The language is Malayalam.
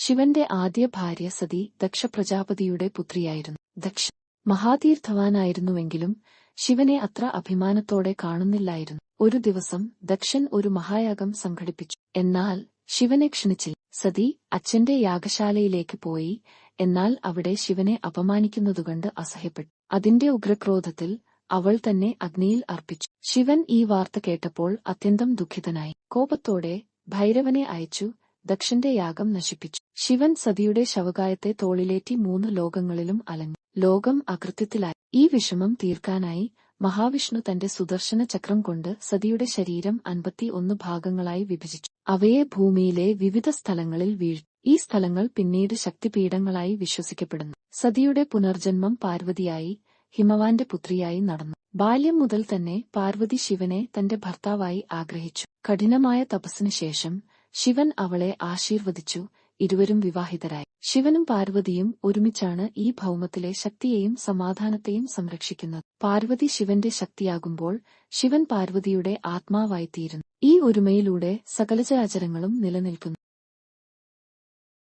ശിവന്റെ ആദ്യ ഭാര്യ സതി ദക്ഷ പ്രജാപതിയുടെ പുത്രിയായിരുന്നു. ദക്ഷൻ മഹാതീർത്ഥവാനായിരുന്നുവെങ്കിലും ശിവനെ അത്ര അഭിമാനത്തോടെ കാണുന്നില്ലായിരുന്നു. ഒരു ദിവസം ദക്ഷൻ ഒരു മഹായാഗം സംഘടിപ്പിച്ചു. എന്നാൽ ശിവനെ ക്ഷണിച്ചില്ല. സതി അച്ഛന്റെ യാഗശാലയിലേക്ക് പോയി. എന്നാൽ അവിടെ ശിവനെ അപമാനിക്കുന്നതുകണ്ട് അസഹ്യപ്പെട്ടു. അതിന്റെ ഉഗ്രക്രോധത്തിൽ അവൾ തന്നെ അഗ്നിയിൽ അർപ്പിച്ചു. ശിവൻ ഈ വാർത്ത കേട്ടപ്പോൾ അത്യന്തം ദുഃഖിതനായി. കോപത്തോടെ ഭൈരവനെ അയച്ചു ദക്ഷന്റെ യാഗം നശിപ്പിച്ചു. ശിവൻ സതിയുടെ ശവകായത്തെ തോളിലേറ്റി 3 ലോകങ്ങളിലും അലഞ്ഞു. ലോകം അകൃത്യത്തിലായി. ഈ വിഷമം തീർക്കാനായി മഹാവിഷ്ണു തന്റെ സുദർശന ചക്രം കൊണ്ട് സതിയുടെ ശരീരം 51 ഭാഗങ്ങളായി വിഭജിച്ചു. അവയെ ഭൂമിയിലെ വിവിധ സ്ഥലങ്ങളിൽ വീഴ്ത്തി. ഈ സ്ഥലങ്ങൾ പിന്നീട് ശക്തിപീഠങ്ങളായി വിശ്വസിക്കപ്പെടുന്നു. സതിയുടെ പുനർജന്മം പാർവതിയായി ഹിമവാന്റെ പുത്രിയായി നടന്നു. ബാല്യം മുതൽ തന്നെ പാർവതി ശിവനെ തന്റെ ഭർത്താവായി ആഗ്രഹിച്ചു. കഠിനമായ തപസ്സിനു ശേഷം ശിവൻ അവളെ ആശീർവദിച്ചു. ഇരുവരും വിവാഹിതരായി. ശിവനും പാർവതിയും ഒരുമിച്ചാണ് ഈ ഭൗമത്തിലെ ശക്തിയെയും സമാധാനത്തെയും സംരക്ഷിക്കുന്നത്. പാർവതി ശിവന്റെ ശക്തിയാകുമ്പോൾ ശിവൻ പാർവതിയുടെ ആത്മാവായിത്തീരുന്നു. ഈ ഒരുമയിലൂടെ സകലചരാചരങ്ങളും നിലനിൽക്കുന്നു.